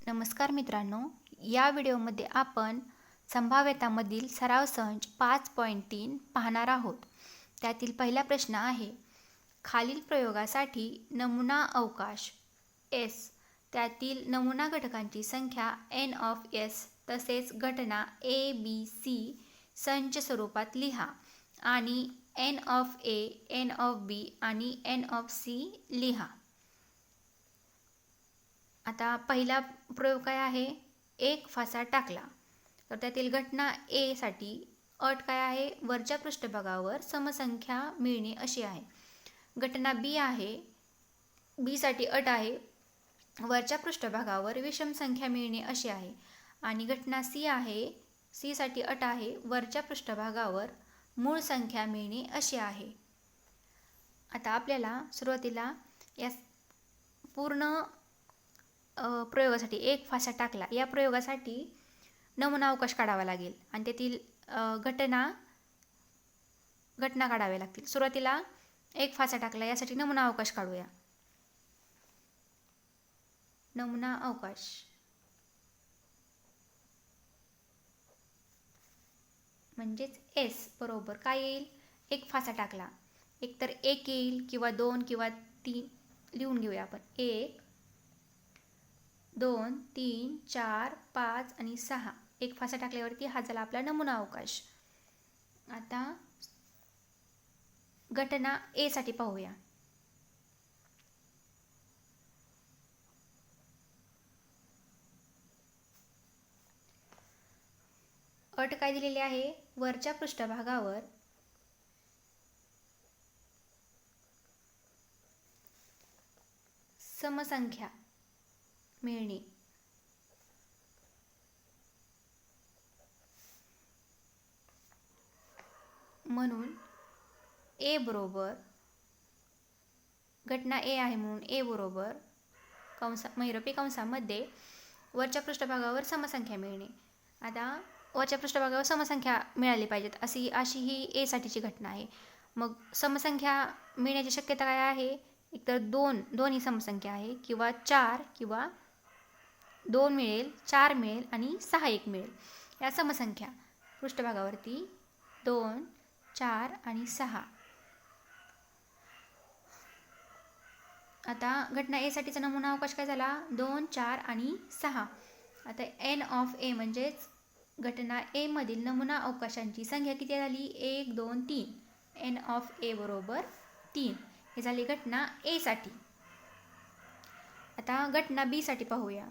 नमस्कार मित्रांनो, या व्हिडिओमध्ये आपण संभाव्यतामधील सराव संच 5.3 पाहणार आहोत. त्यातील पहिला प्रश्न आहे, खालील प्रयोगासाठी नमुना अवकाश S त्यातील नमुना घटकांची संख्या n ऑफ S तसेच घटना A, B, C संच स्वरूपात लिहा आणि n of A, n of B आणि n ऑफ C लिहा. आता पहिला प्रयोग काय आहे, एक फासा टाकला. तर त्यातील घटना ए साठी अट काय आहे, वरच्या पृष्ठभागावर समसंख्या मिळणे अशी आहे. घटना बी आहे, बी साठी अट आहे वरच्या पृष्ठभागावर विषम संख्या मिळणे अशी आहे. आणि घटना सी आहे, सी साठी अट आहे वरच्या पृष्ठभागावर मूळ संख्या मिळणे अशी आहे. आता आपल्याला सुरुवातीला या पूर्ण प्रयोगासाठी एक फासा टाकला या प्रयोगासाठी नमुना अवकाश काढावा लागेल आणि त्यातील घटना काढाव्या लागतील. सुरुवातीला एक फासा टाकला यासाठी नमुना अवकाश काढूया. नमुना अवकाश म्हणजेच एस बरोबर काय येईल, एक फासा टाकला, एक तर एक येईल किंवा दोन किंवा तीन लिहून घेऊया आपण. 1 2 3 4 5 आणि 6 एक फासा टाकल्यावरती हा झाला आपला नमुना अवकाश. आता घटना ए साठी पाहूया. अट काय दिलेली आहे, वरच्या पृष्ठभागावर समसंख्या मिळणे. म्हणून ए बरोबर घटना ए आहे म्हणून ए बरोबर महिरपी कंसामध्ये वरच्या पृष्ठभागावर समसंख्या मिळणे. आता वरच्या पृष्ठभागावर समसंख्या मिळाली पाहिजेत अशी ही ए साठीची घटना आहे. मग समसंख्या मिळण्याची शक्यता काय आहे, एकतर दोन ही समसंख्या आहे किंवा 4 किंवा 2 मिळेल, 4 मिळेल आणि 6 एक मिळेल. या समसंख्या पृष्ठभागावरती 2 4 आणि 6. आता घटना ए साठीचा नमुना अवकाश काय झाला, 2 4 आणि 6. आता एन ऑफ ए म्हणजेच घटना ए मधील नमुना अवकाशांची संख्या किती झाली, 1 2 3. एन ऑफ ए बरोबर 3. हे झाली घटना ए साठी. आता घटना बी साठी पाहूया.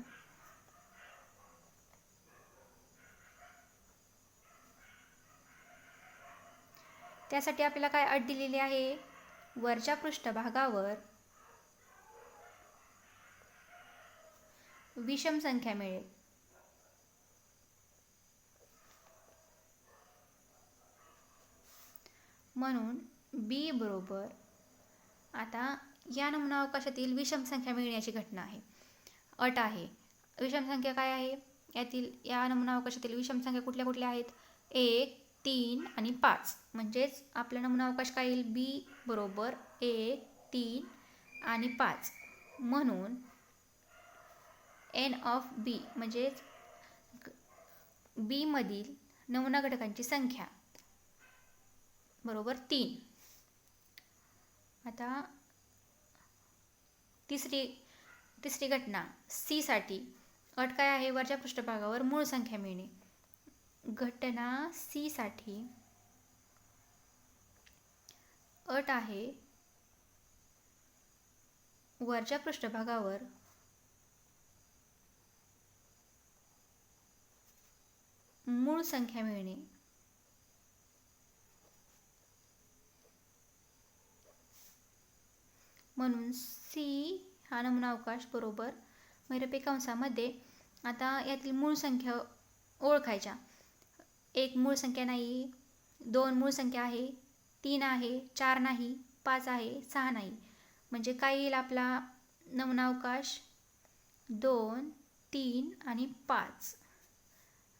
त्यासाठी आपल्याला काय अट दिलेली आहे, वरच्या पृष्ठभागावर विषम संख्या मिळेल. म्हणून बी बरोबर, आता या नमुना अवकाशातील विषम संख्या मिळण्याची घटना आहे, अट आहे. विषम संख्या काय आहे, या नमुना अवकाशातील विषम संख्या कुठल्या कुठल्या आहेत, 1 3 आणि 5. म्हणजेच आपला नमुना अवकाश काय येईल, बी बरोबर 1 3 आणि 5. म्हणून एन ऑफ बी म्हणजेच बी मधील नमुना घटकांची संख्या बरोबर 3. आता तिसरी घटना सी साठी अट काय आहे, वरच्या पृष्ठभागावर मूळ संख्या मिळणे. घटना सी साठी अट आहे वरच्या पृष्ठभागावर मूळ संख्या मिळणे. म्हणून सी हा नमुना अवकाश बरोबर महिरपी कंसामध्ये आता यातील मूळ संख्या ओळखायच्या. 1 मूळ संख्या नाही, 2 मूळ संख्या आहे, 3 आहे, 4 नाही, 5 आहे, 6 नाही. म्हणजे काय येईल आपला नमुना अवकाश, 2 3 आणि 5.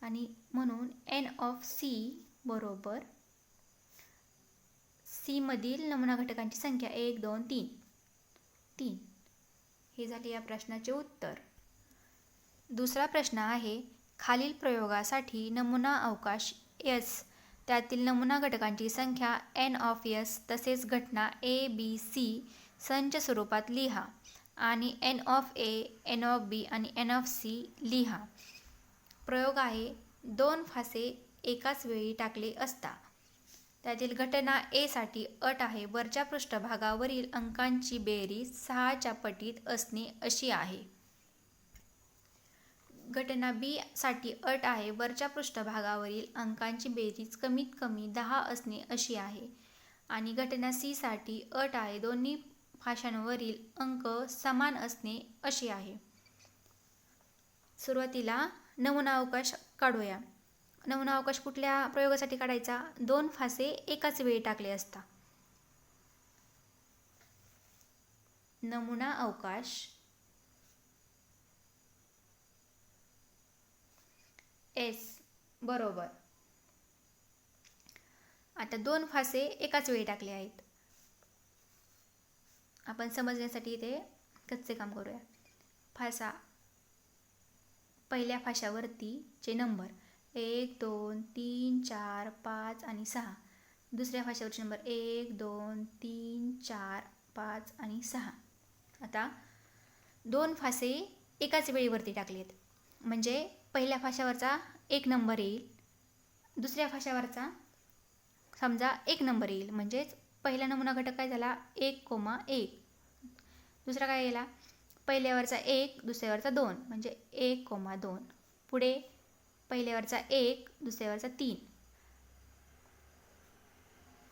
आणि म्हणून एन ऑफ सी बरोबर सी मधील नमुना घटकांची संख्या 1 2 3. हे झाले या प्रश्नाचे उत्तर. दुसरा प्रश्न आहे, खालील प्रयोगासाठी नमुना अवकाश S त्यातील नमुना घटकांची संख्या n ऑफ S तसेच घटना A, B, C संच स्वरूपात लिहा आणि n of A, n of B आणि n ऑफ C लिहा. प्रयोग आहे, 2 फासे एकाच वेळी टाकले असता. त्यातील घटना A साठी अट आहे, वरच्या पृष्ठभागावरील अंकांची बेरीज 6च्या पटीत असणे अशी आहे. घटना B साठी अट आहे, वरच्या पृष्ठभागावरील अंकांची बेरीज कमीत कमी 10 असणे अशी आहे. आणि घटना C साठी अट आहे, दोन्ही फाशांवरील अंक समान असणे अशी आहे. सुरुवातीला नमुना अवकाश काढूया. नमुना अवकाश कुठल्या प्रयोगासाठी काढायचा? 2 फासे एकाच वेळी टाकले असता. नमुना अवकाश S बरोबर. आता 2 फासे एकाच वेळी टाकले आहेत. आपण समजण्यासाठी इथे कच्चे काम करूया. फासा, पहिल्या फाशावरती चे नंबर 1, 2, 3, 4, 5 आणि 6. दुसऱ्या फाशावरचे नंबर 1, 2, 3, 4, 5 आणि 6. आता 2 फासे एकाच वेळी वरती टाकलेत, म्हणजे पहिल्या फाशावरचा 1 नंबर येईल, दुसऱ्या फाशावरचा समजा 1 नंबर येईल, म्हणजेच पहिला नमुना घटक काय झाला? 1,1. दुसरा काय गेला? पहिल्यावरचा 1, दुसऱ्यावरचा 2, म्हणजे 1,2. पुढे पहिल्यावरचा 1, दुसऱ्यावरचा 3.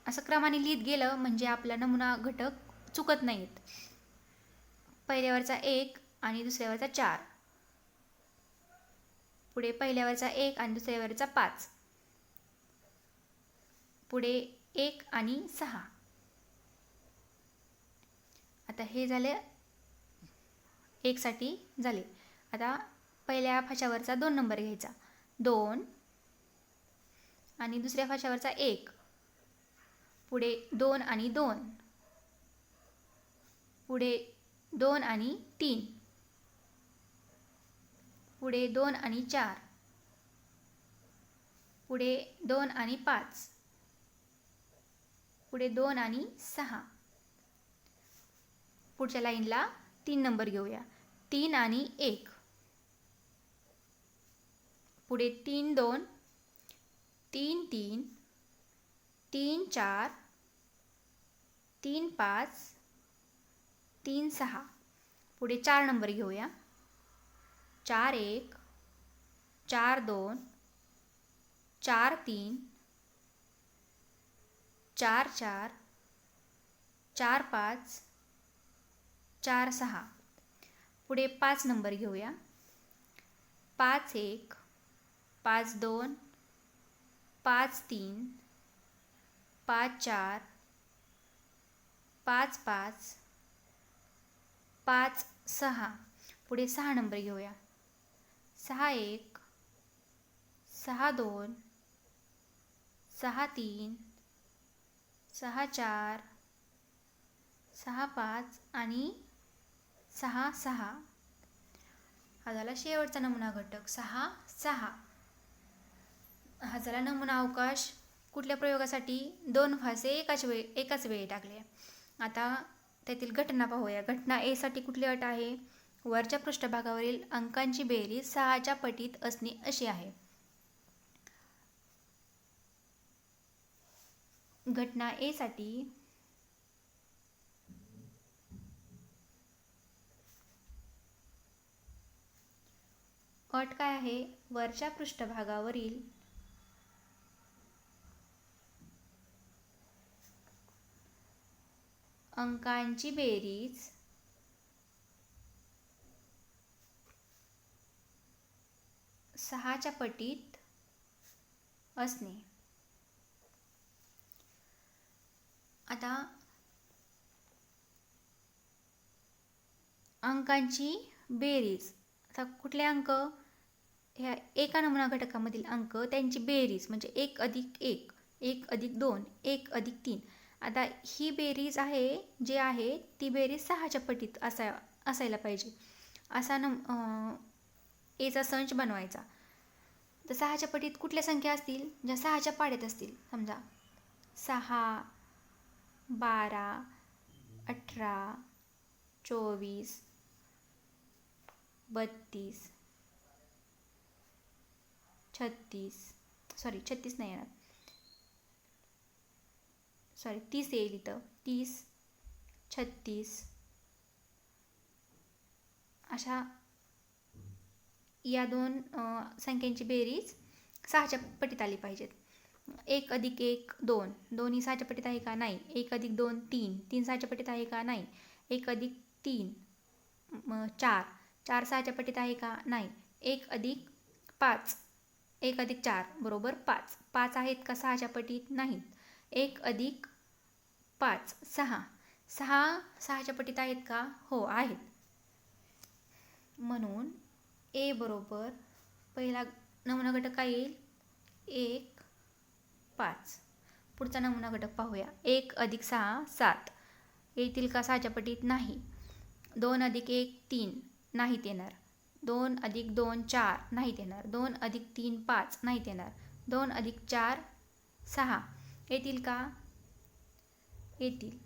असं क्रमाने लिहित गेलं म्हणजे आपला नमुना घटक चुकत नाहीत. पहिल्यावरचा 1 आणि दुसऱ्यावरचा 4. पुढे पहिल्यावरचा 1 आणि दुसऱ्यावरचा 5. पुढे 1 आणि 6. आता हे झाले 1 साठी झाले. आता पहिल्या फाशावरचा 2 नंबर घ्यायचा, 2 आणि दुसऱ्या फाशावरचा 1. पुढे 2 आणि 2. पुढे 2 आणि 3. पुढे 2 आणि 4. पुढे 2 आणि 5. पुढे 2 आणि 6. पुढच्या लाईनला 3 नंबर घेऊया, 3 आणि 1. पुढे 3, 2, 3, 3, 3, 4, 3, 5, 3, 6. पुढे 4 नंबर घेऊया, 4, 1, 4, 2, 4, 3, 4, 4, 4, 5, 4, 6. पुढे 5 नंबर घेऊया, 5, 1, 5, 2, 5, 3, 5, 4, 5, 5, 5, 6. पुढे 6 नंबर घेऊया, 6, 1, 6, 2, 6, 3, 6, 4, 6, 5 आणि 6, 6. हा झाला शेवटचा नमुना घटक 6, 6. हा झाला नमुना अवकाश कुठल्या प्रयोगासाठी? 2 फासे एकाच वेळी टाकले. आता त्यातील घटना पाहूया. घटना A साठी कुठली अट आहे? वरच्या पृष्ठभागावरील अंकांची बेरीज 6च्या पटीत असणे अशी आहे. घटना A साठी अट काय आहे? वरच्या पृष्ठभागावरील अंकांची बेरीज 6च्या पटीत असणे. आता अंकांची बेरीज, आता कुठले अंक? ह्या एका नमुना घटकामधील अंक त्यांची बेरीज म्हणजे 1 अधिक 1, 1 अधिक 2, 1 अधिक 3. आता ही बेरीज आहे जी आहे ती बेरीज 6च्या पटीत असायला पाहिजे. असा एचा संच बनवायचा. तर 6च्या पटीत कुठल्या संख्या असतील ज्या 6च्या पाड्यात असतील. समजा 6, 12, 18, 24, 32, 36 नाही येणार, 30 येईल इथं. 30, 36 अशा या दोन संख्यांची बेरीज 6च्या पटीत आली पाहिजेत. 1 + 1 2, दोन्ही 6च्या पटीत आहे का? नाही. 1 + 2 3, 3 6च्या पटीत आहे का? नाही. 1 + 3 4, 4 6च्या पटीत आहे का? नाही. 1 + 5, 1 + 4 बरोबर 5, 5 आहेत का 6च्या पटीत? नाहीत. 1 + 5 6, 6 6च्या पटीत आहेत का? हो आहेत. म्हणून ए बरोबर पहिला नमुना घटक काय येईल? 1 5. पुढचा नमुना घटक पाहूया. 1 + 6 7 येतील का 6च्या पटीत? नाही. 2 + 1 3 नाहीत येणार. 2 + 2 4 नाहीत येणार. 2 + 3 5 नाहीत येणार. 2 + 4 6 येतील का? येतील.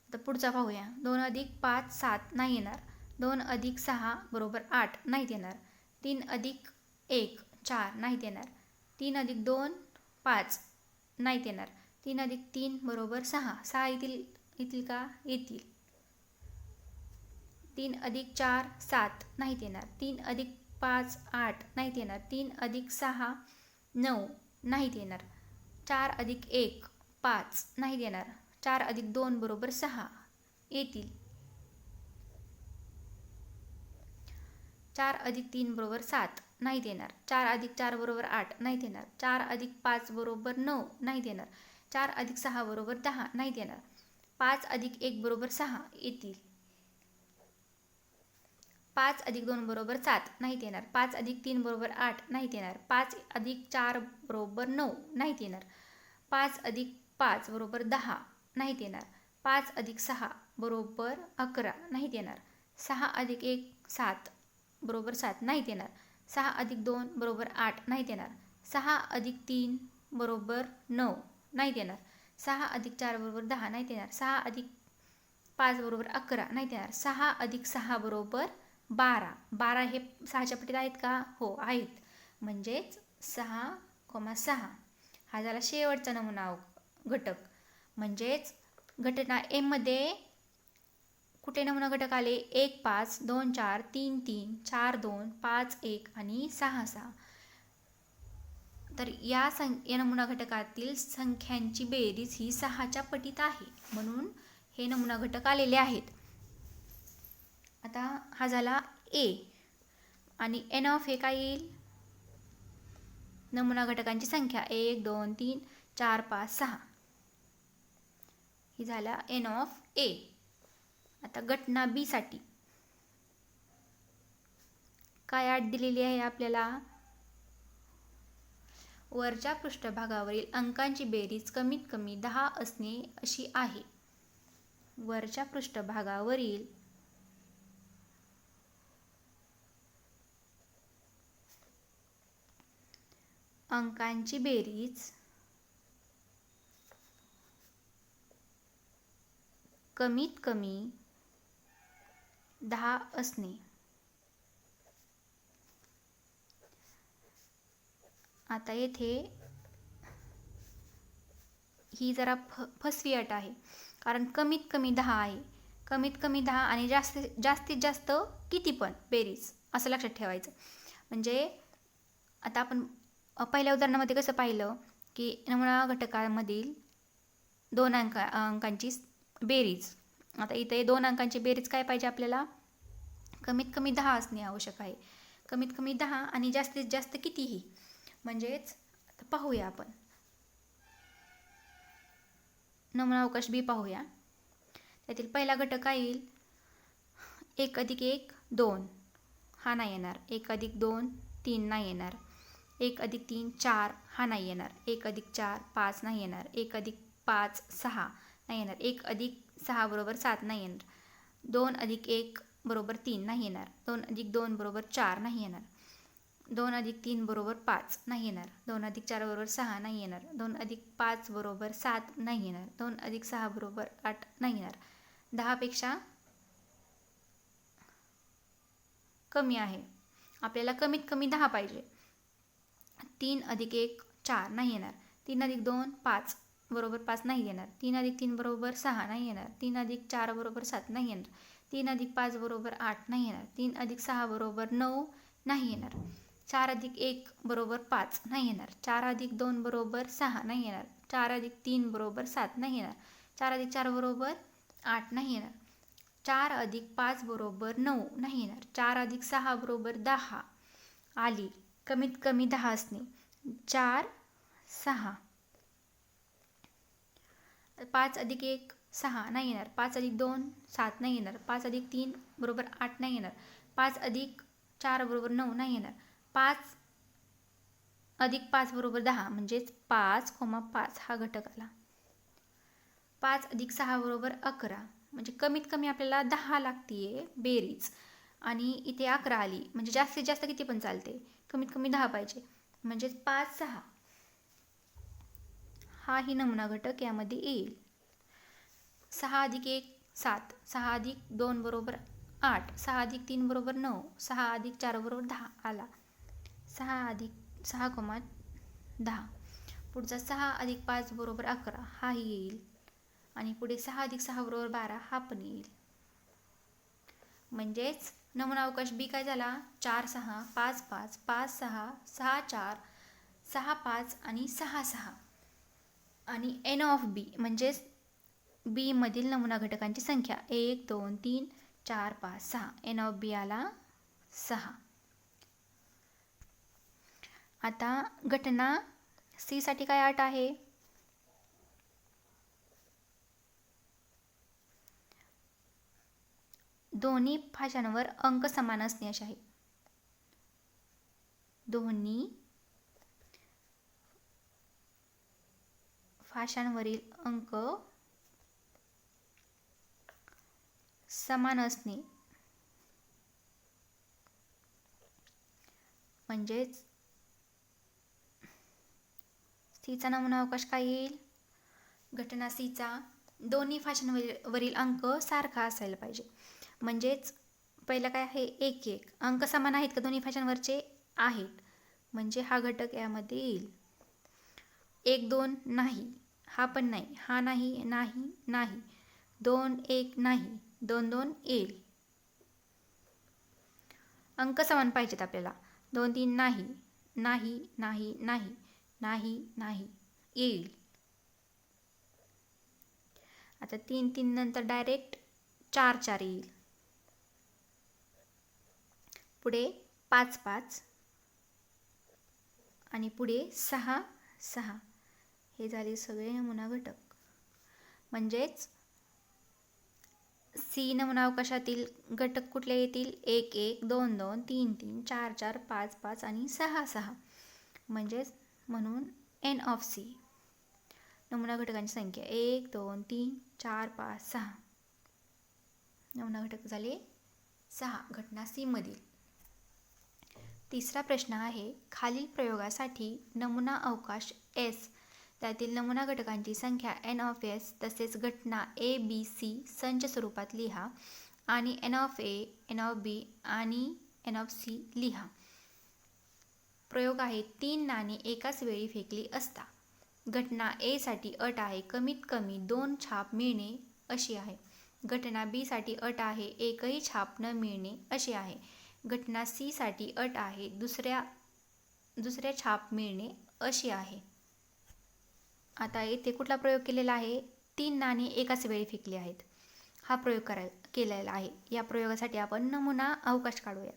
तर पुढचा पाहूया. 2 + 5 7 नाही येणार. 2 + 6 बरोबर 8 नाहीत येणार. 3 + 1 4 नाहीत येणार. 3 + 2 5 नाहीत येणार. 3 + 3 बरोबर 6, 6 येतील का? येतील. 3 + 4 7 नाहीत येणार. 3 + 5 8 नाहीत येणार. 3 + 6 9 नाहीत येणार. 4 + 1 5 नाहीत येणार. 4 + 2 बरोबर 6 येतील. 4 + 3 बरोबर 7 नाहीत येणार. 4 + 4 बरोबर 8 नाहीत येणार. 4 + 5 बरोबर 9 नाहीत येणार. 4 + 6 बरोबर 10 नाहीत येणार. 5 + 1 बरोबर 6 येतील. 5 + 2 बरोबर 7 नाहीत येणार. 5 + 3 बरोबर 8 नाहीत येणार. 5 + 4 बरोबर 9 नाहीत येणार. 5 + 5 बरोबर 10 नाहीत येणार. 5 + 6 बरोबर 11 नाहीत येणार. 6 + 1 7 बरोबर 7 नाहीत येणार. 6 + 2 बरोबर 8 नाहीत येणार. 6 + 3 बरोबर 9 नाहीत येणार. 6 + 4 बरोबर 10 नाहीत येणार. 6 + 5 बरोबर 11 नाहीत येणार. 6 + 6 बरोबर 12. 12 हे 6च्या पटीत आहेत का? हो आहेत. म्हणजेच 6,6 हा झाला शेवटचा नमुना घटक. म्हणजेच घटना एम मध्ये कुठले नमुना घटक आले? 1 5 2 4 3 3 4 2 5 1 आणि 6 6. तर या नमुना घटकातील संख्यांची बेरीज ही 6च्या पटीत आहे. म्हणून हे नमुना घटक आलेले आहेत. आता हा झाला ए आणि एन ऑफ हे काय येईल? नमुना घटकांची संख्या 1 2 3 4 5 6 ही झाला एन ऑफ ए. आता घटना बी साठी काय अट दिलेली आहे आपल्याला? वरच्या पृष्ठभागावरील अंकांची बेरीज कमीत कमी 10 असणे अशी आहे. वरच्या पृष्ठभागावरील अंकांची बेरीज कमीत कमी 10 असणे. आता येथे ही जरा फसवी अट आहे, कारण कमीत कमी 10 आहे. कमीत कमी 10 आणि जास्तीत जास्त किती पण बेरीज असं लक्षात ठेवायचं. म्हणजे आता आपण पहिल्या उदाहरणामध्ये कसं पाहिलं की नमुना घटकामधील 2 अंकांची बेरीज. आता इथे 2 अंकांची बेरीज काय पाहिजे आपल्याला? कमीत कमी 10 असणे आवश्यक आहे. कमीत कमी 10 आणि जास्तीत जास्त कितीही. म्हणजेच पाहूया आपण नमुना अवकाश बी पाहूया. त्यातील पहिला घटक काय येईल? 1 + 1 2 हा नाही येणार. 1 + 2 3 नाही येणार. 1 + 3 4 हा नाही येणार. 1 + 4 5 नाही येणार. 1 + 5 6 नाही येणार. 1 + 6 बरोबर 7 नाही येणार. 2 + 1 बरोबर 3 नाही येणार. 2 अधिक 2 बरोबर 4 नाही येणार. 2 अधिक 3 बरोबर 5 नाही येणार. 2 अधिक 4 बरोबर 6 नाही येणार. 2 अधिक 5 बरोबर 7 नाही येणार. 2 अधिक 6 बरोबर 8 नाही येणार. 10 पेक्षा कमी आहे. आपल्याला कमीत कमी 10 पाहिजे. 3 अधिक 1 4 नाही येणार. 3 अधिक 2 5 बरोबर 5 नाही येणार. 3 अधिक 3 बरोबर 6 नाही येणार. 3 अधिक 4 बरोबर 7 नाही येणार. 3 अधिक 5 बरोबर 8 नाही येणार. 3 अधिक 6 बरोबर 9 नाही येणार. 4 अधिक 1 बरोबर 5 नाही येणार. 4 अधिक 2 बरोबर 6 नाही येणार. 4 अधिक 3 बरोबर 7 नाही येणार. 4 अधिक 4 बरोबर 8 नाही येणार. 4 अधिक 5 बरोबर 9 नाही येणार. 4 अधिक 6 बरोबर 10 आली. कमीत कमी 10 असणे. 4 6. 5 अधिक 1 6 नाही येणार. 5 अधिक 2 7 नाही येणार. 5 अधिक 3 बरोबर 8 नाही येणार. 5 अधिक 4 बरोबर 9 नाही येणार. 5 अधिक 5 बरोबर 10 म्हणजेच 5,5 हा घटक आला. 5 अधिक 6 बरोबर 11 म्हणजे कमीत कमी आपल्याला 10 लागतीये बेरीज आणि इथे 11 आली म्हणजे जास्तीत जास्त किती पण चालते. कमीत कमी 10 पाहिजे म्हणजेच 5 6 हा ही नमुना घटक यामध्ये येईल. 6 अधिक 1 7 6 अधिक 2 बरोबर 8 6 अधिक 3 बरोबर 9 6 अधिक 4 बरोबर 10 आला. 6 अधिक 6,10 पुढचा 6 अधिक 5 बरोबर 11 हाही येईल आणि पुढे 6 अधिक 6 बरोबर 12 हा पण येईल. म्हणजेच नमुना अवकाश बी काय झाला 4 6 5 5 5 6 6 4 6 5 आणि 6 6 आणि एन ऑफ बी म्हणजेच बी मधील नमुना घटकांची संख्या 1 2 3 4 5 6 एन ऑफ बी आला 6. आता घटना सी साठी काय अट आहे. दोन्ही फाशांवर अंक समान असणे अशी आहे. दोन्ही फाशांवरील अंक समान असणे म्हणजेच सीचा नमुना अवकाश काय येईल. घटना सीचा दोन्ही फाशांवरील अंक सारखा असायला पाहिजे. म्हणजेच पहिलं काय आहे 1 1 अंक समान आहेत का दोन्ही फाशांवरचे आहेत म्हणजे हा घटक यामध्ये येईल. 1 2 नाही हा पण नाही हा नाही नाही नाही 2 1 नाही 2 2 येईल. अंक समान पाहिजेत आपल्याला. 2 3 नाही नाही नाही नाही नाही नाही येईल. आता 3 3 नंतर डायरेक्ट 4 4 येईल. पुढे 5 5 आणि पुढे 6 6 हे झाले सगळे नमुना घटक. म्हणजेच सी नमुना अवकाशातील घटक कुठले येतील 1 1 2 2 3 3 4 4 5 5 आणि 6 6 म्हणजेच म्हणून एन ऑफ सी नमुना घटकांची संख्या 1 2 3 4 5 6 नमुना घटक झाले 6 घटना सी मधील. तिसरा प्रश्न आहे खालील प्रयोगासाठी नमुना अवकाश एस त्यातील नमुना घटकांची संख्या एन ऑफ एस तसेच घटना ए बी सी संच स्वरूपात लिहा आणि n of A n of B आणि एन ऑफ सी लिहा. प्रयोग आहे 3 नाणी एकाच वेळी फेकली असता. घटना ए साठी अट आहे कमीत कमी 2 छाप मिळणे अशी आहे. घटना बी साठी अट आहे एकही छाप न मिळणे अशी आहे. घटना सी साठी अट आहे दुसऱ्या छाप मिळणे अशी आहे. आता येथे कुठला प्रयोग केलेला आहे 3 नाणी एकाच वेळी फेकली आहेत हा प्रयोग केलेला आहे. या प्रयोगासाठी आपण नमुना अवकाश काढूया.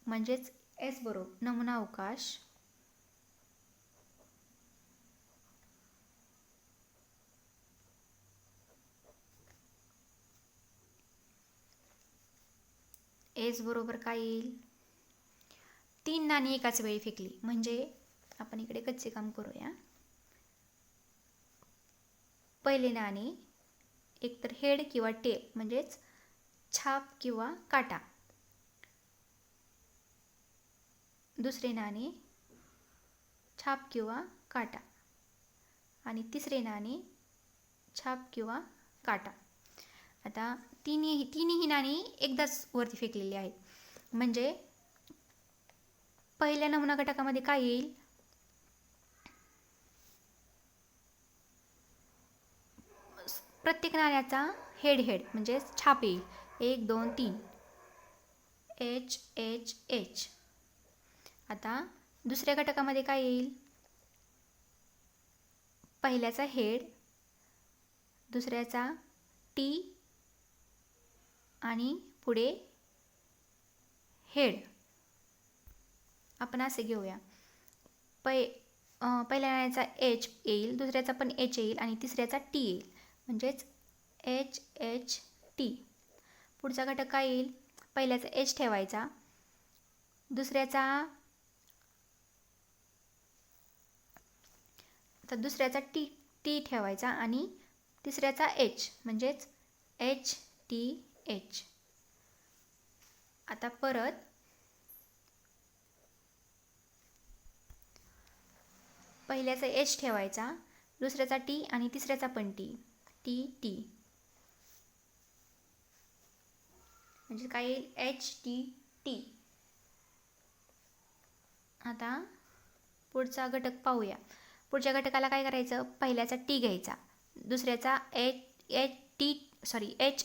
म्हणजेच एस बरोबर नमुना अवकाश एस बरोबर काय येईल 3 नाणी एकाच वेळी फेकली म्हणजे आपण इकडे कच्चे काम करूया. पहिले नाणे एकतर हेड किंवा टेल म्हणजेच छाप किंवा काटा. दुसरे नाणे छाप किंवा काटा आणि तिसरे नाणे छाप किंवा काटा. आता तिन्ही नाणी एकदाच वरती फेकलेली आहेत. म्हणजे पहिल्या नमुना घटकामध्ये काय येईल, प्रत्येक नाण्याचा हेड म्हणजे छाप येईल. 1 2 3 एच एच एच. आता दुसऱ्या घटकामध्ये काय येईल, पहिल्याचा हेड, दुसऱ्याचा टी आणि पुढे हेड. आपण असे घेऊया, पहिल्या नाण्याचा एच येईल, दुसऱ्याचा पण एच येईल आणि तिसऱ्याचा टी येईल, म्हणजेच एच एच टी. पुढचा घटक काय येईल, पहिल्याचा एच ठेवायचा, दुसऱ्याचा टी ठेवायचा आणि तिसऱ्याचा एच, म्हणजेच एच टी एच. आता परत पहिल्याचा एच ठेवायचा, दुसऱ्याचा टी आणि तिसऱ्याचा पण टी टी, म्हणजे काय येईल, एच टी टी. आता पुढचा घटक पाहूया. पुढच्या घटकाला काय करायचं, पहिल्याचा टी घ्यायचा, दुसऱ्याचा एच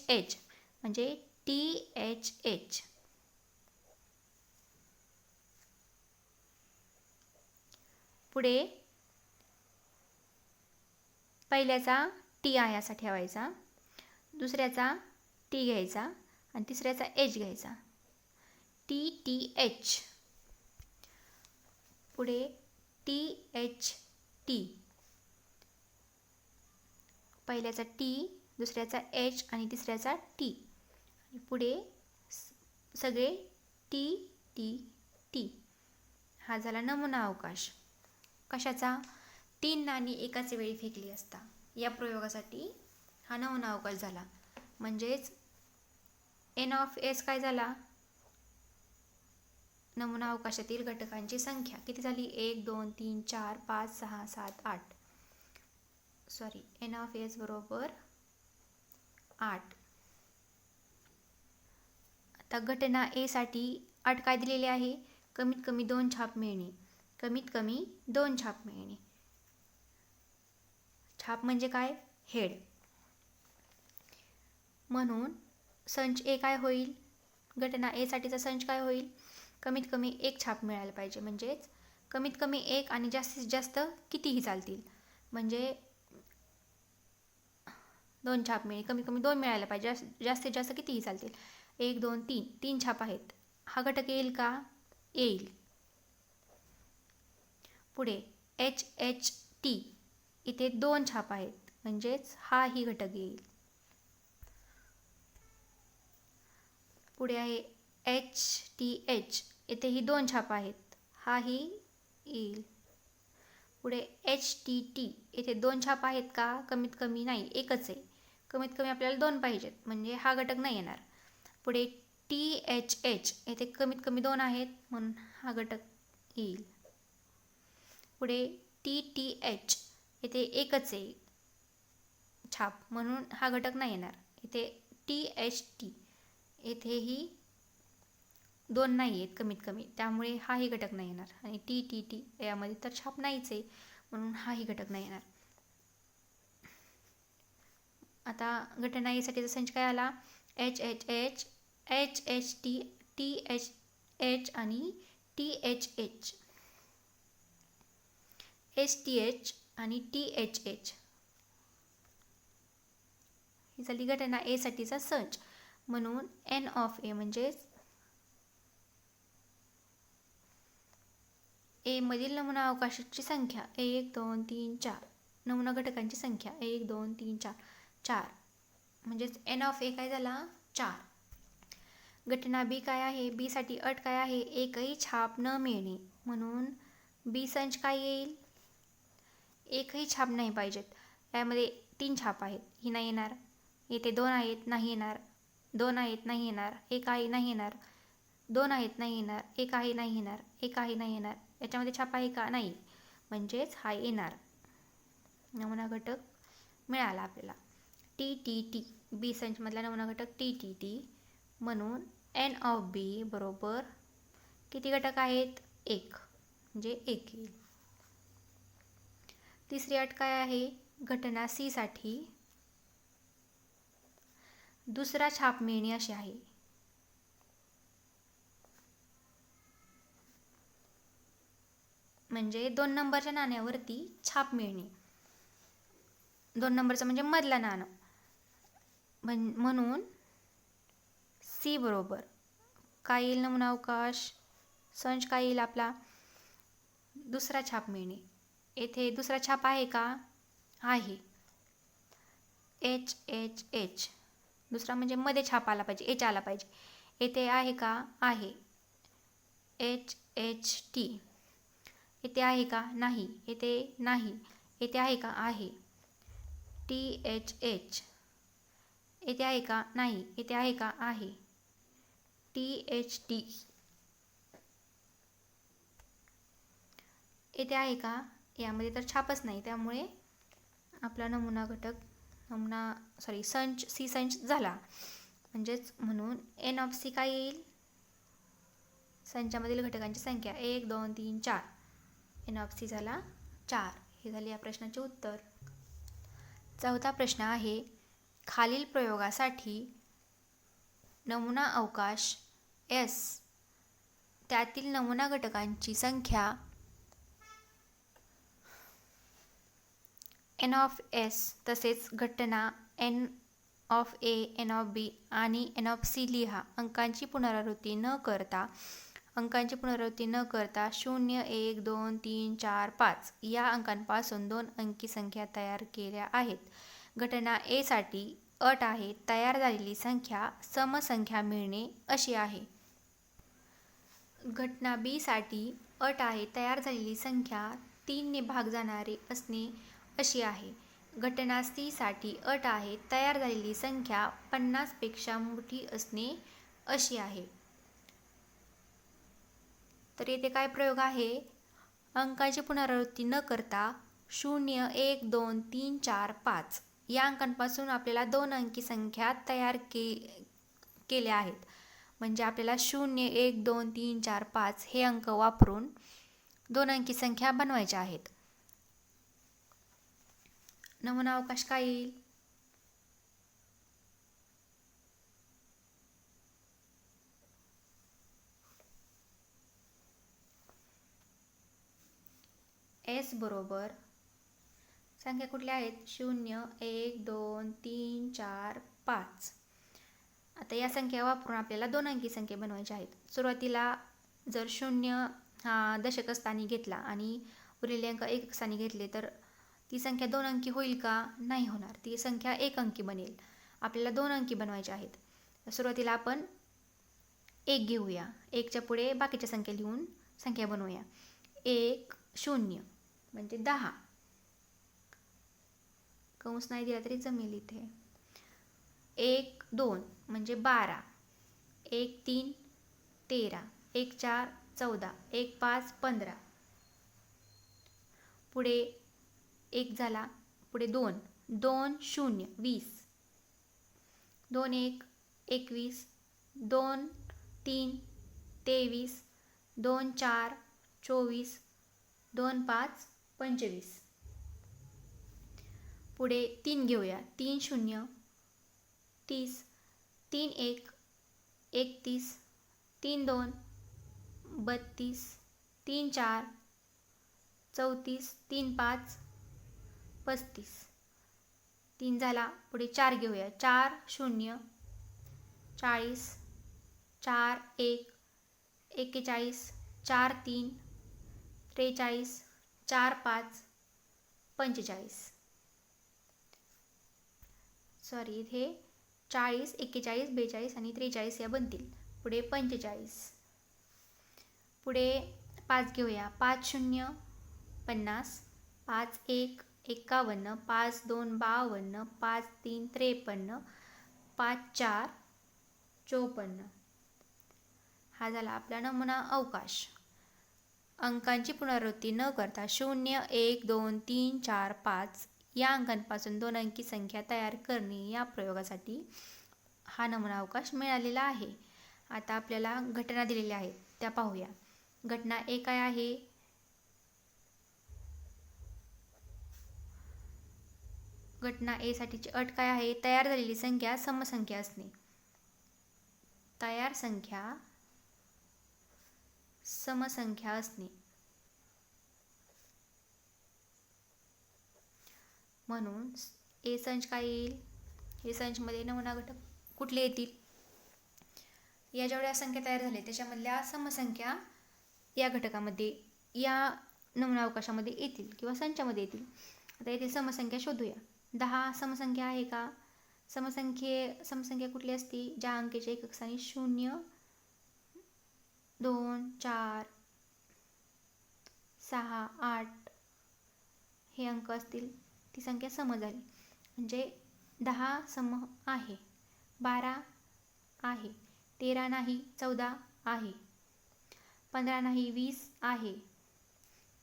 एच म्हणजे टी एच एच. पुढे पहिल्याचा टी आहे असा ठेवायचा, दुसऱ्याचा टी घ्यायचा आणि तिसऱ्याचा एच घ्यायचा, टी टी एच. पुढे टी एच टी, पहिल्याचा टी, दुसऱ्याचा एच आणि तिसऱ्याचा टी, आणि पुढे सगळे टी टी टी. हा झाला नमुना अवकाश. कशाचा, 3 नाणी एकाच वेळी फेकली असता या प्रयोगासाठी हा नमुना अवकाश झाला. म्हणजेच एन ऑफ एस काय झाला, नमुना अवकाशातील घटकांची संख्या किती झाली, 1 2 3 4 5 6 7 8. एन ऑफ एस बरोबर 8. आता घटना ए साठी अट काय दिलेली आहे, कमीत कमी 2 छाप मिळणे. कमीत कमी 2 छाप मिळणे. छाप म्हणजे काय, हेड. म्हणून संच ए काय होईल, घटना ए साठीचा संच काय होईल, कमीत कमी 1 छाप मिळायला पाहिजे. म्हणजेच कमीत कमी 1 आणि जास्तीत जास्त कितीही चालतील, म्हणजे 2 छाप मिळेल, कमीत कमी 2 मिळायला पाहिजे, जास्तीत जास्त कितीही चालतील. 1 2 3 छाप आहेत. हा घटक येईल का, येईल. पुढे एच एच टी, इथे 2 छाप आहेत, म्हणजेच हा ही घटक येईल. पुढे आहे एच टी एच, इथेही 2 छाप आहेत, हा ही येईल. पुढे एच टी टी, इथे 2 छाप आहेत का, कमीत कमी नाही, एकच आहे, कमीत कमी आपल्याला 2 पाहिजेत, म्हणजे हा घटक नाही येणार. पुढे टी एच एच, इथे कमीत कमी 2 आहेत, म्हणून हा घटक येईल. पुढे टी टी एच, इथे एकच आहे छाप, म्हणून हा घटक नाही येणार. इथे टी एच टी, इथेही 2 नाही आहेत कमीत कमी, त्यामुळे हाही घटक नाही येणार. आणि टी टी टी यामध्ये तर छाप नाहीच आहे, म्हणून हाही घटक नाही येणार. आता घटना एसाठीचा संच काय आला, H H H, H H T, T H H आणि T H H, H T H आणि टी एच एच. ही झाली घटना ए साठीचा संच. म्हणून एन ऑफ ए म्हणजेच ए मधील नमुना अवकाशाची संख्या 1 2 3 4, नमुना घटकांची संख्या 1 2 3 4 4, म्हणजेच एन ऑफ ए काय झाला, 4. घटना बी काय आहे, बी साठी अट काय आहे, एकही छाप न मिळणे. म्हणून बी संच काय येईल, एकही छाप नाही पाहिजेत. यामध्ये 3 छाप आहेत, ही नाही येणार. येथे 2 आहेत, नाही येणार. 2 आहेत नाही येणार, 1 आहे नाही येणार, 2 आहेत नाही येणार, 1 आहे नाही येणार, 1 आहे नाही येणार. याच्यामध्ये छाप आहे का? नाही, म्हणजेच हा येणार. नमुना घटक मिळाला आपल्याला. टी टी टी बी संचमधला नमुना घटक टी टी टी म्हणून एन ऑफ बी बरोबर किती घटक आहेत? 1, म्हणजे 1 येईल. तिसरी अट काय आहे? घटना सी साठी दुसरा छाप मिळणे अशी आहे. म्हणजे 2 नंबरच्या नाण्यावरती छाप मिळणे. 2 नंबरचं म्हणजे मधला नाणं. म्हणून सी बरोबर काय येईल? नमुना अवकाश संच काय येईल आपला? दुसरा छाप मिळणे. येथे दुसरा छाप आहे का? आहे. एच एच एच दुसरा म्हणजे मध्ये छाप आला पाहिजे, एच आला पाहिजे. येथे आहे का? आहे. एच एच टी येथे आहे का? नाही. येथे नाही. येथे आहे का? आहे. टी एच एच येथे आहे का? नाही. येथे आहे का? आहे. टी एच टी येथे आहे का? यामध्ये तर छापच नाही, त्यामुळे आपला नमुना घटक संच सी संच झाला. म्हणजेच म्हणून एन ऑफ सी काय येईल? संचामधील घटकांची संख्या 1 2 3 4. एन ऑफ सी झाला 4. हे झाले या प्रश्नाचे उत्तर. चौथा प्रश्न आहे, खालील प्रयोगासाठी नमुना अवकाश एस त्यातील नमुना घटकांची संख्या एन ऑफ एस तसेच घटना n of A, n of B आणि एन ऑफ सी लिहा. अंकांची पुनरावृत्ती न करता 0 1 2 3 4 5 या अंकांपासून 2 अंकी संख्या तयार केल्या आहेत. घटना ए साठी अट आहे तयार झालेली संख्या समसंख्या मिळणे अशी आहे. घटना बी साठी अट आहे तयार झालेली संख्या 3 ने भाग जाणारे असणे अशी आहे. घटना सी साठी अट आहे तयार झालेली संख्या 50 पेक्षा मोठी असणे अशी आहे. तर येथे काय प्रयोग आहे? अंकाची पुनरावृत्ती न करता 0 1 2 3 4 5 या अंकांपासून आपल्याला 2 अंकी संख्या तयार केल्या आहेत. म्हणजे आपल्याला 0 1 2 3 4 5 हे अंक वापरून 2 अंकी संख्या बनवायच्या आहेत. नमुना अवकाश काय येईल? एस बरोबर संख्या कुठल्या आहेत? 0 1 2 3 4 5. आता या संख्या वापरून आपल्याला 2 अंकी संख्या बनवायच्या आहेत. सुरुवातीला जर 0 हा दशक स्थानी घेतला आणि उरलेले अंक एक स्थानी घेतले तर ती संख्या 2 अंकी होईल का? नाही होणार. ती संख्या 1 अंकी बनेल. आपल्याला 2 अंकी बनवायच्या आहेत. सुरुवातीला आपण 1 घेऊया. 1च्या पुढे बाकीच्या संख्या लिहून संख्या बनवूया. 1 0 म्हणजे 10. कंस नाही दिला तरी जमेल इथे. 1 2 म्हणजे 12. 1 3 13. 1 4 14. 1 5 15. पुढे 1 झाला. पुढे 2 2 0 20. 2 1 21. 2 3 23. 2 4 24. 2 5 25. पुढे 3 घेऊया. 3 0 30. 3 1 31. 3 2 32. 3 4 34. 3 5 35. 3 झाला. पुढे 4 घेऊया. 4 0 40. 4 1 41. 4 3 43. 4 5 45. सॉरी, इथे 40 41 42 आणि 43 या बनतील. पुढे 45. पुढे 5 घेऊया. 5 0 50. 5 1 51. 5 2 52. 5 3 53. 5 4 54. हा झाला आपला नमुना अवकाश. अंकांची पुनरावृत्ती न करता 0, 1, 2, 3, 4, 5 या अंकांपासून 2 अंकी संख्या तयार करणे या प्रयोगासाठी हा नमुना अवकाश मिळालेला आहे. आता आपल्याला घटना दिलेल्या आहेत त्या पाहूया. घटना ए काय आहे? घटना ए साठीची अट काय आहे? तयार झालेली संख्या समसंख्या असणे. तयार संख्या समसंख्या असणे. म्हणून ए संच काय येईल? ए संचमध्ये नमुना घटक कुठले येतील? या जेवढ्या संख्या तयार झाल्या त्याच्यामधल्या समसंख्या या घटकामध्ये, या नमुना अवकाशामध्ये येतील किंवा संचामध्ये येतील. आता येथे समसंख्या शोधूया. 10 समसंख्या आहे का? समसंख्या कुठली असती? ज्या अंकीच्या एकक स्थानी 0, 2, 4, 6, 8 हे अंक असतील, ती संख्या सम झाली. म्हणजे 10 सम आहे, 12 आहे, 13 नाही, 14 आहे, 15 नाही, 20 आहे,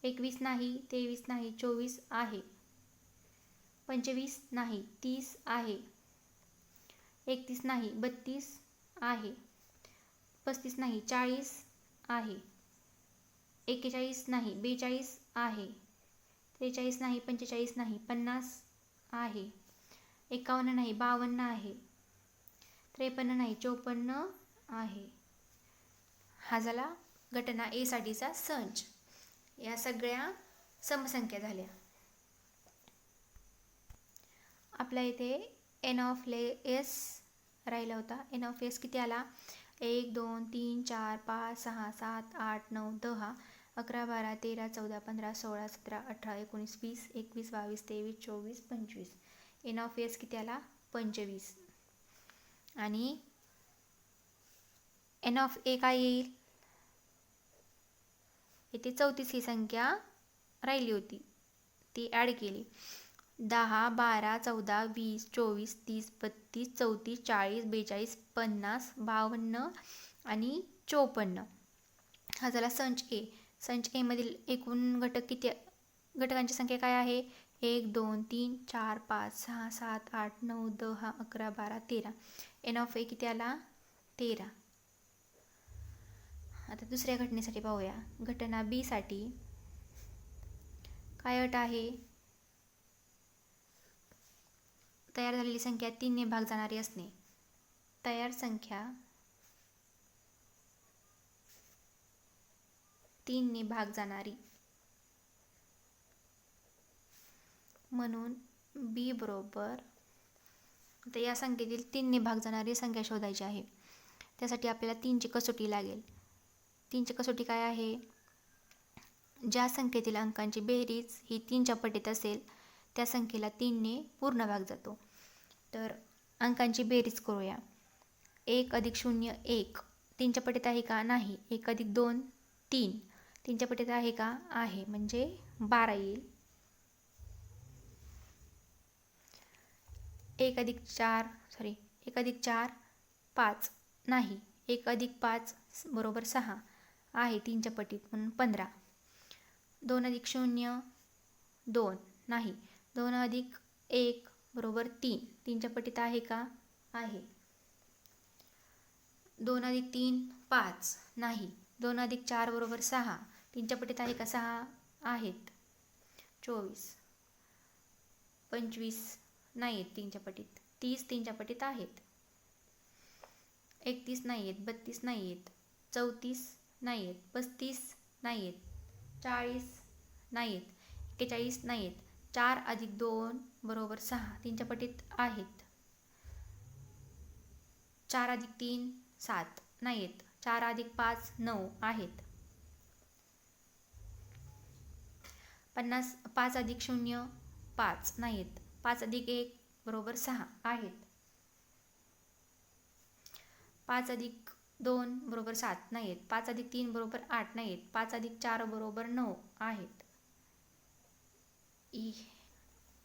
21 नाही, 23 नाही, 24 आहे, 25 नाही, 30 आहे, 31 नाही, 32 आहे, 35 नाही, 40 आहे, 41 नाही, 42 आहे, 43 नाही, 45 नाही, 50 आहे, 51 नाही, 52 आहे, 53 नाही, 54 आहे. हा झाला घटना ए साठीचा संच. या सगळ्या समसंख्या झाल्या. आपल्या इथे एन ऑफ एस राहिला होता. एन ऑफ एस किती आला? 1, 2, 3, 4, 5, 6, 7, 8, 9, 10, 11, 12, 13, 14, 15, 16, 17, 18, 19, 20, 21, 22, 23, 24, 25. एन ऑफ एस किती आला? 25. आणि एन ऑफ ए काय येईल? इथे 34 ही संख्या राहिली होती, ती ॲड केली. 10, 12, 14, 20, 24, 30, 32, 34, 40, 42, 50, 52 आणि 54. हा झाला संच ए. संच ए मधील एकूण घटक किती? घटकांची संख्या काय आहे? 1, 2, 3, 4, 5, 6, 7, 8, 9, 10, 11, 12, 13. एन ऑफ ए किती आला? 13. आता दुसऱ्या घटनेसाठी पाहूया. घटना बी साठी काय अट आहे? तयार झालेली संख्या 3 ने भाग जाणारी असणे. तयार संख्या 3 ने भाग जाणारी. म्हणून बी बरोबर, आता या संख्येतील 3 ने भाग जाणारी संख्या शोधायची आहे. त्यासाठी आपल्याला 3 ची कसोटी लागेल. 3 ची कसोटी काय आहे? ज्या संख्येतील अंकांची बेरीज ही 3च्या पटीत असेल त्या संख्येला 3 ने पूर्ण भाग जातो. तर अंकांची बेरीज करूया. 1 + 0 1 3च्या पटीत आहे का? नाही. 1 + 2 3 3च्या पटीत आहे का? आहे. म्हणजे 12 येईल. 1 + 4 5 नाही. 1 + 5 बरोबर 6 आहे 3च्या पटीत, म्हणून 15. 2 + 0 2 नाही. 2 + 1 बरोबर 3 3च्या पटीत आहे का? आहे. 2 + 3 5 नाही. 2 + 4 बरोबर 6 3च्या पटीत आहे का? 6 आहेत. 24 25 नाही आहेत 3च्या पटीत. 30 3च्या पटीत आहेत. 31 नाही आहेत. 32 नाही आहेत. 34 नाही आहेत. 35 नाही आहेत. 40 नाही आहेत. 41 नाही आहेत. 4 + 2 बरोबर 6 3च्या पटीत आहेत. 4 + 3 7 नाही आहेत. 4 + 5 9 आहेत. 50 5 + 0 5 नाही आहेत. 5 + 1 बरोबर 6 आहेत. 5 + 2 बरोबर 7 नाही आहेत. 5 + 3 बरोबर 8 नाही आहेत. 5 + 4 बरोबर 9 आहेत.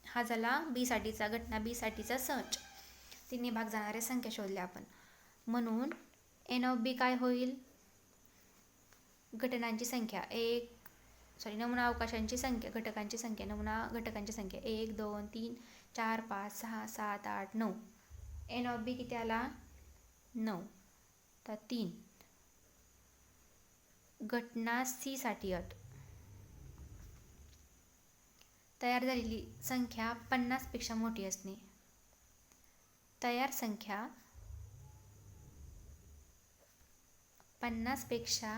हा झाला बी साठीचा, घटना बी साठीचा संच. 3 ने भाग जाणाऱ्या संख्या शोधल्या आपण. म्हणून एन ऑफ बी काय होईल? घटनांची संख्या नमुना अवकाशांची संख्या, घटकांची संख्या, नमुना घटकांची संख्या 1 2 3 4 5 6 7 8 9. एन ऑफ बी किती आला? 9. तर 3. घटना सी साठी अट. तयार झालेली संख्या 50 पेक्षा मोठी असणे. तयार संख्या 50 पेक्षा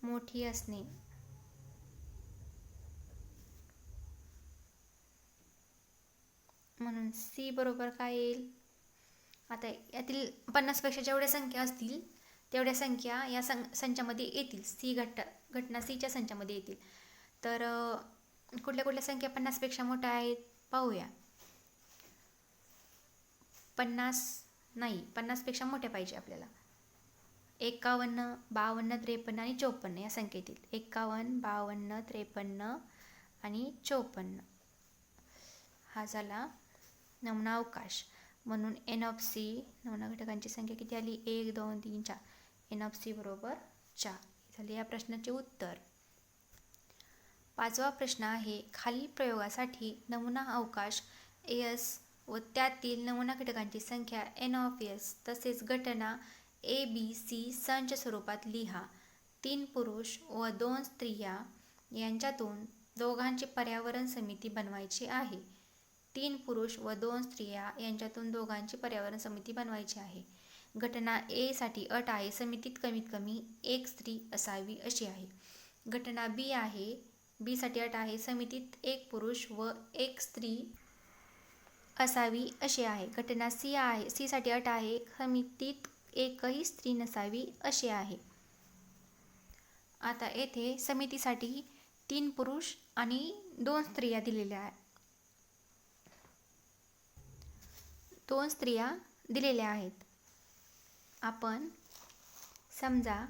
मोठी असणे. म्हणून सी बरोबर काय येईल? आता यातील 50 पेक्षा जेवढ्या संख्या असतील तेवढ्या संख्या या संचामध्ये येतील. घटना सीच्या संचामध्ये येतील. तर कुठल्या कुठल्या संख्या 50 पेक्षा मोठ्या आहेत पाहूया. 50 पेक्षा मोठ्या पाहिजे आपल्याला. 51, 52, 53 आणि 54 या संख्येतील 51, 52, 53 आणि 54 हा झाला नमुना अवकाश. म्हणून एन ऑफ सी, नमुना घटकांची संख्या किती आली? 1 2 3 4. एन ऑफ सी बरोबर 4 झाले या प्रश्नाचे उत्तर. 5वा प्रश्न आहे, खालील प्रयोगासाठी नमुना अवकाश एस व त्यातील नमुना घटकांची संख्या एन ऑफ एस तसेच घटना ए बी सी संच स्वरूपात लिहा. 3 पुरुष व 2 स्त्रिया यांच्यातून दोघांची पर्यावरण समिती बनवायची आहे. 3 पुरुष व 2 स्त्रिया यांच्यातून दोघांची पर्यावरण समिती बनवायची आहे. घटना ए साठी अट आहे समितीत कमीत कमी 1 स्त्री असावी अशी आहे. घटना बी आहे, बी साठी अट आहे समितीत 1 पुरुष व 1 स्त्री असावी अशी आहे. घटना सी आहे, सी साठी अट आहे समितीत एकही स्त्री नसावी अशी आहे. आता येथे समितीसाठी 3 पुरुष आणि 2 स्त्रिया दिलेल्या आहेत. 2 स्त्रिया दिलेल्या आहेत. आपण समजा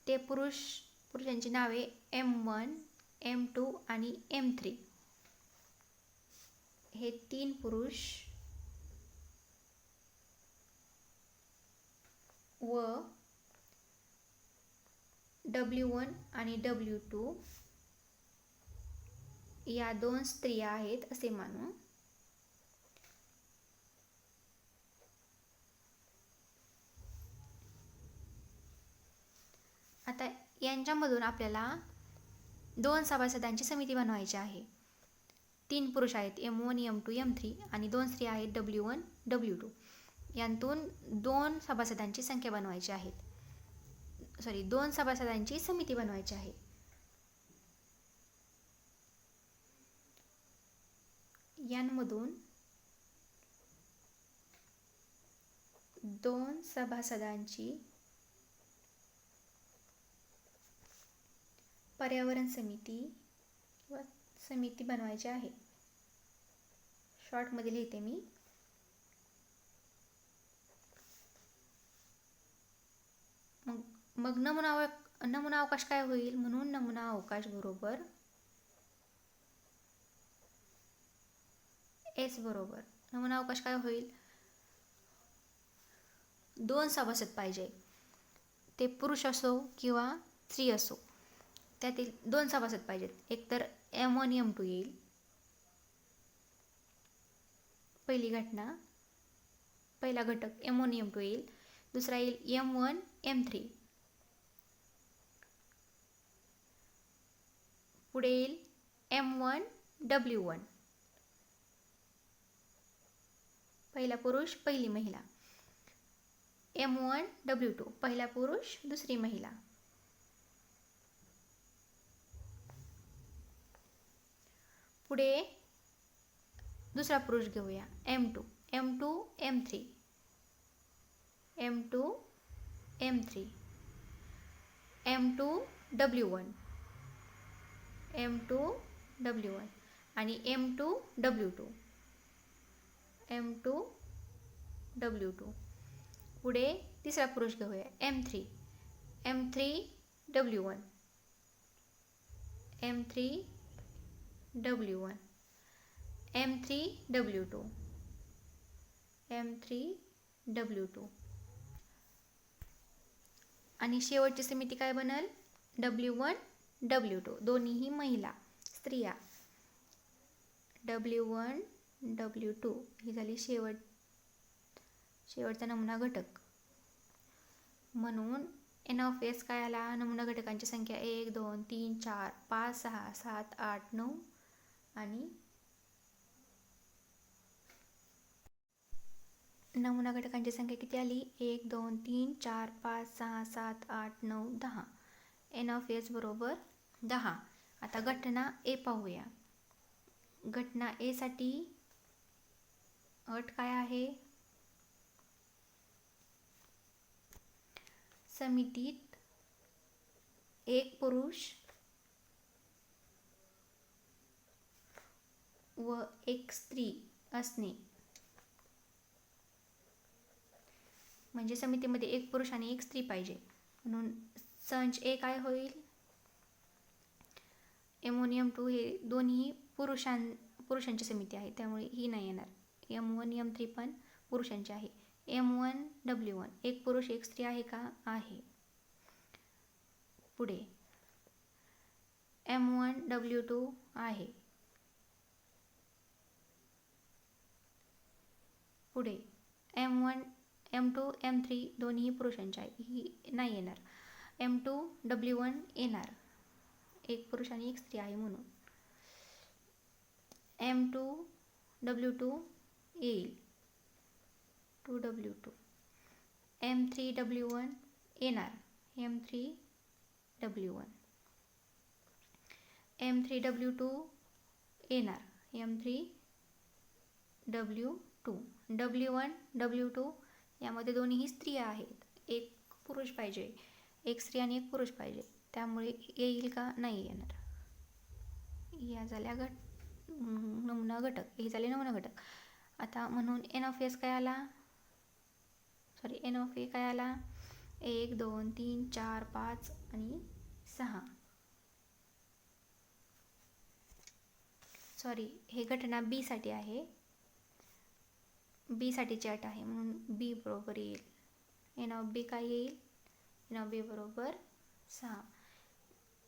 ते पुरुषांची नावे M1, M2 आणि M3. हे 3 पुरुष व W1 आणि W2 या 2 स्त्रिया आहेत असे मानू. आता यांच्यामधून आपल्याला 2 सभासदांची समिती बनवायची आहे. 3 पुरुष आहेत M1, M2, M3 आणि 2 स्त्रिया आहेत W1, W2. यांतून 2 सभासदांची संख्या बनवायची आहे. 2 सभासदांची समिती बनवायची आहे. यांमधून 2 सभासदांची पर्यावरण समिती बनवायची आहे. शॉर्ट मध्ये लिहिते मी. मग नमुना अवकाश काय होईल? म्हणून नमुना अवकाश बरोबर एस बरोबर नमुना अवकाश काय होईल? 2 सभासद पाहिजे. ते पुरुष असो किंवा स्त्री असो, त्यातील 2 सभासद पाहिजेत. एक तर M1, M2 येईल. पहिला घटक M1, M2 येईल. दुसरा येईल M1, M3. पुढे येईल M1, W1. पहिला पुरुष पहिली महिला. M1, W2 पहिला पुरुष दुसरी महिला. पुढे दुसरा पुरुष घेऊया M2, M3. M2, M3. M2, W1. M2, W1 आणि M2, W2. M2, W2. पुढे तिसरा पुरुष घेऊया M3, W1. M3, W1. M3, W2. M3W2. आणि शेवटची समिती काय बनेल? W1 W2, दोन्हीही महिला स्त्रिया. W1 W2 ही झाली शेवटचा नमुना घटक. म्हणून NS काय आला? नमुना घटकांची संख्या 1 2 3 4 5 6 7 8 9 आणि नमुना घटकांची संख्या किती आली? 1 2 3 4 5 6 7 8 9 10. NS बरोबर 10. आता घटना A पाहूया. घटना A साठी अट काय आहे? समितीत एक पुरुष व एक स्त्री असणे. म्हणजे समितीमध्ये एक पुरुष आणि एक स्त्री पाहिजे. म्हणून संच A काय होईल? M1 M2 हे दोन्ही पुरुषांची समिती आहे, त्यामुळे ही नाही येणार. M1 M3 पण पुरुषांची आहे. M1 W1 एक पुरुष एक स्त्री आहे का? आहे. पुढे M1 W2 आहे. पुढे M1 M2 M3 दोन्ही पुरुषांचे आहे, ही नाही येणार. M2 W1 येणार, एक पुरुष आणि एक स्त्री आहे म्हणून. M2 W2 येईल, 2W2. M3 W1 येणार, M3 W1. M3 W2 येणार, M3 W2. W1 W2 यामध्ये दोन्हीही स्त्रिया आहेत, एक पुरुष पाहिजे, एक स्त्री आणि एक पुरुष पाहिजे, त्यामुळे येईल का? नाही येणार. या झाल्या नमुना घटक, हे झाले नमुना घटक. आता म्हणून NS काय आला? NA काय आला? 1 2 3 4 5 आणि 6. हे घटना B साठी आहे. B साठीची अट आहे, म्हणून B बरोबर येईल. NB काय येईल? NB बरोबर 6.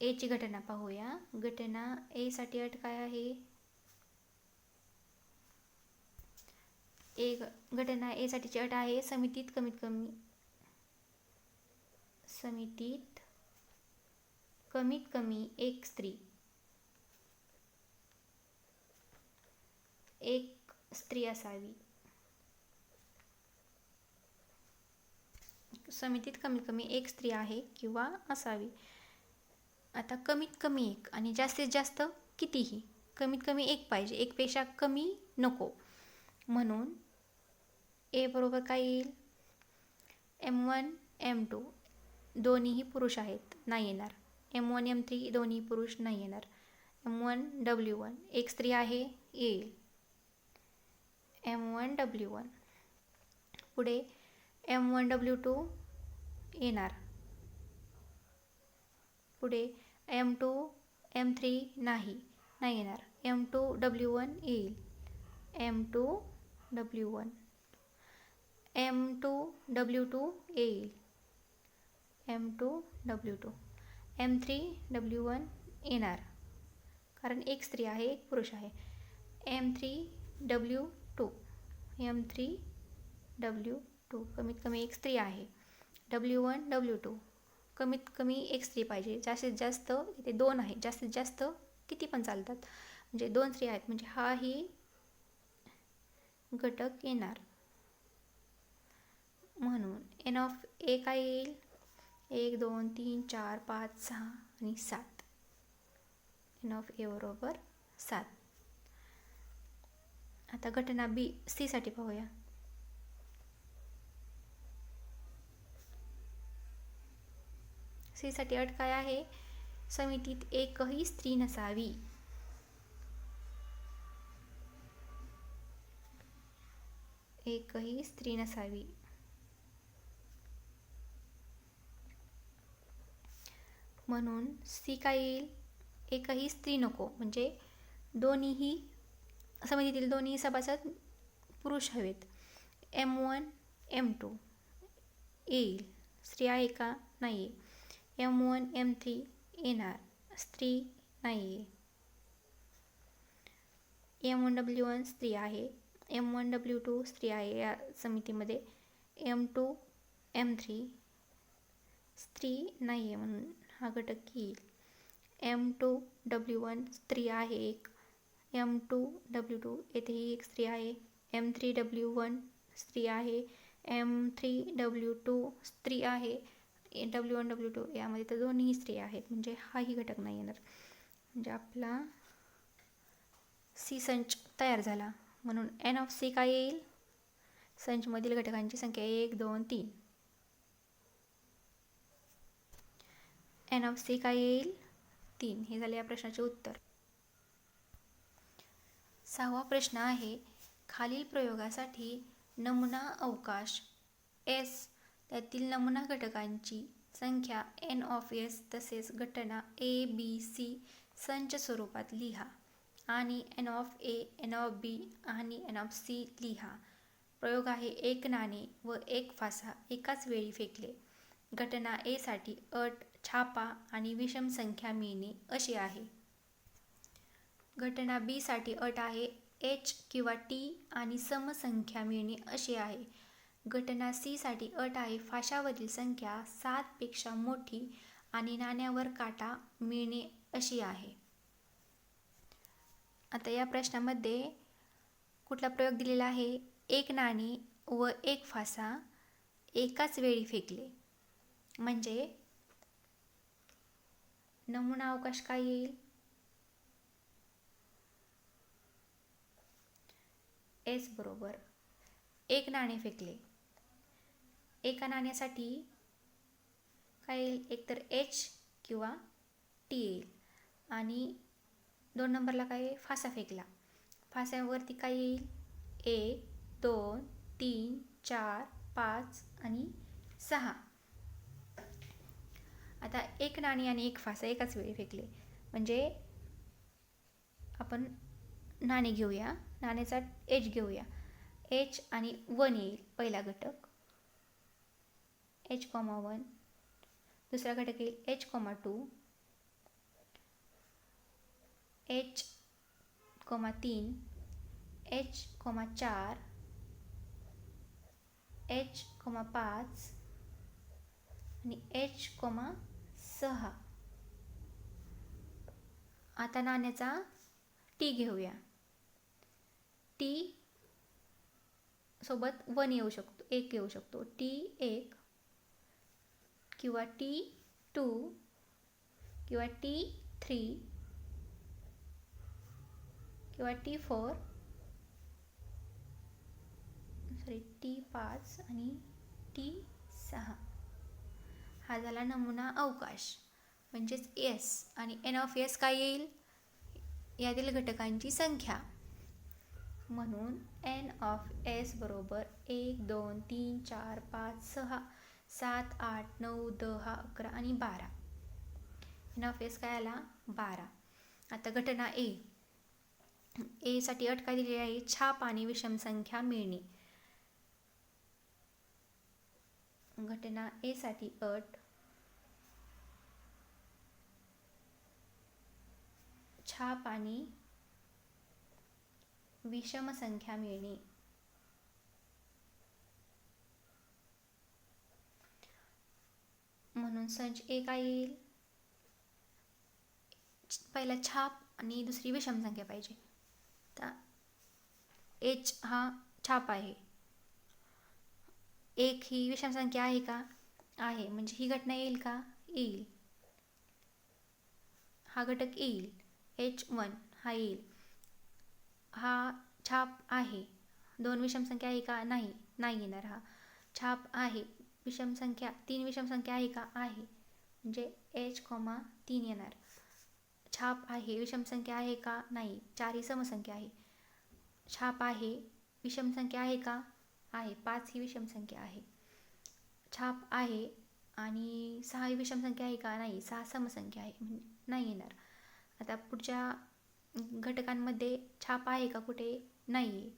A ची घटना पाहूया. घटना A साठी अट काय आहे? घटना A साठीची अट आहे समितीत कमीत कमी एक स्त्री असावी. समितीत कमीत कमी एक स्त्री आहे किंवा असावी. आता कमीत कमी एक आणि जास्तीत जास्त कितीही. कमीत कमी एक पाहिजे, एक पेक्षा कमी नको. म्हणून A बरोबर काय येईल? M1 M2 दोन्हीही पुरुष आहेत, नाही येणार. M1 M3 दोन्ही पुरुष, नाही येणार. M1 W1 एक स्त्री आहे, येईल. M1 W1. पुढे M1 W2 येणार. पुढे M2 M3 नाही येणार. M2 W1 येईल. M2 W1. M2 W2 येईल. M2 W2. M3 W1 येणार, कारण एक स्त्री आहे, एक पुरुष आहे. M3 W2. M3 W2 कमीत कमी एक स्त्री आहे. W1 W2 कमीत कमी एक स्त्री पाहिजे, जास्तीत जास्त इथे 2 आहे, जास्तीत जास्त किती पण चालतात. म्हणजे 2 स्त्री आहेत, म्हणजे हाही घटक येणार. म्हणून NA काय येईल? 1 2 3 4 5 6 आणि 7. NA बरोबर 7. आता घटना B C साठी पाहूया. C साठी अट काय आहे? समितीत एकही स्त्री नसावी. एकही स्त्री नसावी. म्हणून C काय येईल? एकही स्त्री नको, म्हणजे दोन्हीही समितीतील दोन्ही सभासद पुरुष हवेत. M1 M2 येईल, स्त्री आहे का? नाही आहे. M1 M3 येणार, स्त्री नाही आहे. M1W1 स्त्री आहे, M1W2 स्त्री आहे या समितीमध्ये. M2 M3 स्त्री नाही आहे म्हणून हा घटक येईल. M2W1 स्त्री आहे एक, M2W2 येथेही एक स्त्री आहे. M3W1 स्त्री आहे, M3W2 स्त्री आहे. W1 W2 यामध्ये तर दोन्ही स्त्री आहेत, म्हणजे हाही घटक नाही येणार. म्हणजे आपला सी संच तयार झाला. म्हणून N ऑफ C काय येईल? संचमधील घटकांची संख्या 1 2 3. N ऑफ C काय येईल? 3. हे झाले या प्रश्नाचे उत्तर. 6वा प्रश्न आहे, खालील प्रयोगासाठी नमुना अवकाश S त्यातील नमुना घटकांची संख्या N ऑफ S तसेच घटना A B C संच स्वरूपात लिहा आणि N of A, N of B आणि N ऑफ C लिहा. प्रयोग आहे, एक नाणे व एक फासा एकाच वेळी फेकले. घटना A साठी अट छापा आणि विषम संख्या मिळणे अशी आहे. घटना B साठी अट आहे H किंवा T आणि समसंख्या मिळणे अशी आहे. घटना C साठी अट आहे फाशावरील संख्या 7 पेक्षा मोठी आणि नाण्यावर काटा मिळणे अशी आहे. आता या प्रश्नामध्ये कुठला प्रयोग दिलेला आहे? एक नाणे व एक फासा एकाच वेळी फेकले. म्हणजे नमुना अवकाश काय येईल? S बरोबर एक नाणे फेकले. एका नाण्यासाठी काय येईल? एकतर H किंवा T येईल. आणि 2 नंबरला काय? फासा फेकला. फास्यावरती काय येईल? 1 2 3 4 5 आणि 6. आता एक नाणी आणि एक फासा एकाच वेळी फेकले. म्हणजे आपण नाणे घेऊया, नाण्याचा H घेऊया. H आणि 1 येईल पहिला घटक, H,1. दुसरा घटक येईल H,2, H,3, H,4, H,5 आणि H,6. आता नाण्याचा T घेऊया. T सोबत 1 येऊ शकतो, 1 येऊ शकतो. T1 किंवा T2 किंवा T3 किंवा T4 T5 आणि T6. हा झाला नमुना अवकाश म्हणजेच S. आणि N ऑफ S काय येईल? यातील घटकांची संख्या. म्हणून N ऑफ S बरोबर 1 2 3 4 5 6 7 8 9 10 11 आणि 12. N ऑफ S काय आला? 12. आता घटना A साठी अट काय दिलेली आहे? छाप आणि विषम संख्या मिळणे. घटना A साठी अट छाप आणि विषम संख्या मिळणे. म्हणून संच A काय येईल? पहिला छाप आणि दुसरी विषम संख्या पाहिजे. तर H हा छाप आहे, 1 ही विषम संख्या आहे का? आहे. म्हणजे ही घटना येईल का? येईल. हा घटक येईल, H1 हा येईल. हा छाप आहे. 2 विषम संख्या आहे का? नाही, नाही येणार. हा छाप आहे. विषम संख्या 3 विषम संख्या आहे का? आहे. म्हणजे H,3 येणार. छाप आहे. विषम संख्या आहे का? नाही. 4 ही समसंख्या आहे. छाप आहे. विषम संख्या आहे का? आहे. 5 ही विषम संख्या आहे. छाप आहे आणि 6 ही विषम संख्या आहे का? नाही. 6 समसंख्या आहे, नाही येणार. आता पुढच्या घटकांमध्ये छाप आहे का? कुठे? नाही.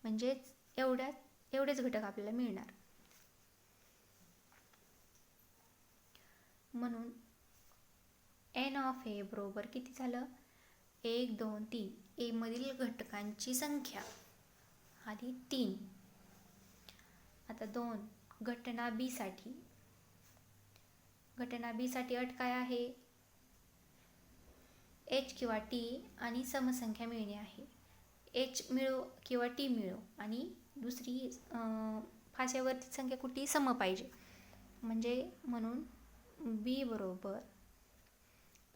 म्हणजेच एवढ्याच एवढेच घटक आपल्याला मिळणार. म्हणून एन ऑफ ए बरोबर किती झालं? 1 2 3. ए मधील घटकांची संख्या आधी 3. आता 2 घटना बी साठी. घटना बी साठी अट काय आहे? एच किंवा टी आणि समसंख्या मिळणे आहे. एच मिळो किंवा टी मिळो आणि दुसरी फाशावरती संख्या कुठली सम पाहिजे. म्हणून बी बरोबर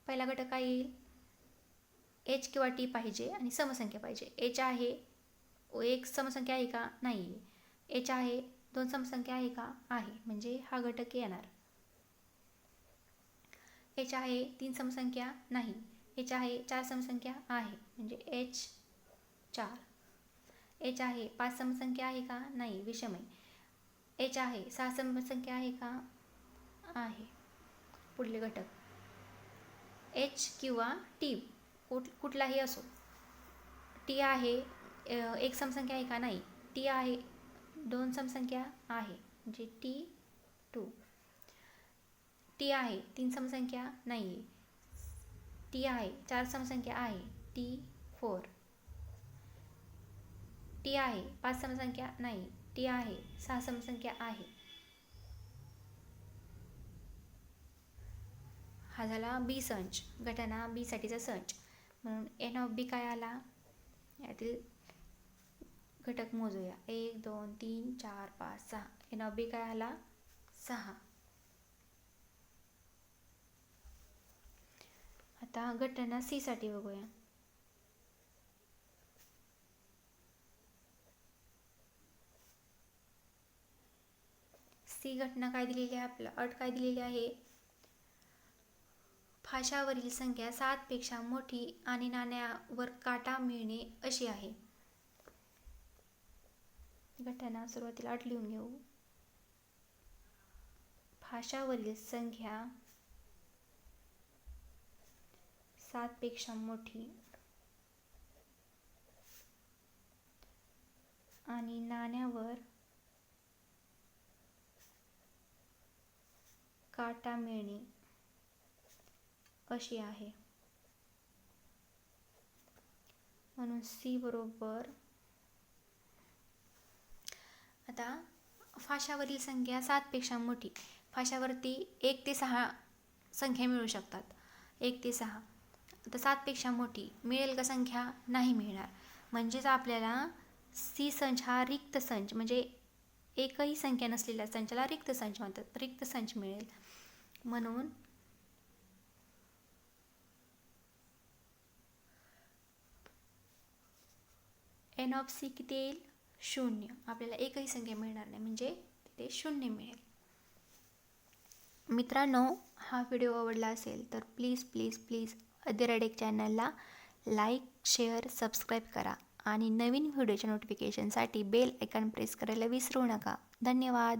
पहिला घटक काय येईल? एच किंवा टी पाहिजे आणि समसंख्या पाहिजे. एच आहे, एक समसंख्या आहे का? नाही. एच आहे, 2 समसंख्या आहे का? आहे. म्हणजे हा घटक येणार. एच आहे, 3 समसंख्या? नाही. एच आहे, 4 समसंख्या? आहे. म्हणजे एच 4. एच आहे, 5 समसंख्या आहे का? नाही, विषम आहे. एच आहे, 6 समसंख्या आहे का? आहे. पुढले घटक एच किंवा टी कुठलाही असो. टी आहे, 1 समसंख्या आहे का? नाही. टी आहे, 2 समसंख्या? आहे. म्हणजे टी 2. टी आहे, 3 समसंख्या? नाही. टी आहे, 4 समसंख्या? आहे. टी 4. टी आहे, 5 समसंख्या? नाही. टी आहे, 6 समसंख्या? आहे. हा झाला बी संच, घटना बी साठीचा संच. म्हणून एन ऑफ बी काय आला? यातील घटक मोजूया. 1 2 3 4 5 6. एन ऑफ बी काय आला? 6. आता घटना सी साठी बघूया. सी घटना काय दिलेली आहे? आपला अट काय दिलेली आहे? फाशावरील संख्या 7 पेक्षा मोठी आणि नाण्यावर काटा मिळणे अशी आहे. घटना सुरुवातीला अट लिहून घेऊ. फाशावरील संख्या 7 पेक्षा मोठी आणि नाण्यावर काटा मिळणे अशी आहे. म्हणून सी बरोबर, आता फाशावरील संख्या 7 पेक्षा मोठी. फाशावरती 1 ते 6 संख्या मिळू शकतात. 1 ते 6. आता 7 पेक्षा मोठी मिळेल का संख्या? नाही मिळणार. म्हणजेच आपल्याला सी संच हा रिक्त संच, म्हणजे एकही संख्या नसलेल्या संचाला रिक्त संच म्हणतात. रिक्त संच मिळेल. म्हणून एन ऑफ सी किती येईल? 0. आपल्याला एकही संख्या मिळणार नाही, म्हणजे तिथे 0 मिळेल. मित्रांनो, हा व्हिडिओ आवडला असेल तर प्लीज प्लीज प्लीज अधिराडेक चॅनलला लाईक, शेअर, सबस्क्राईब करा आणि नवीन व्हिडिओच्या नोटिफिकेशनसाठी बेल आयकॉन प्रेस करायला विसरू नका. धन्यवाद.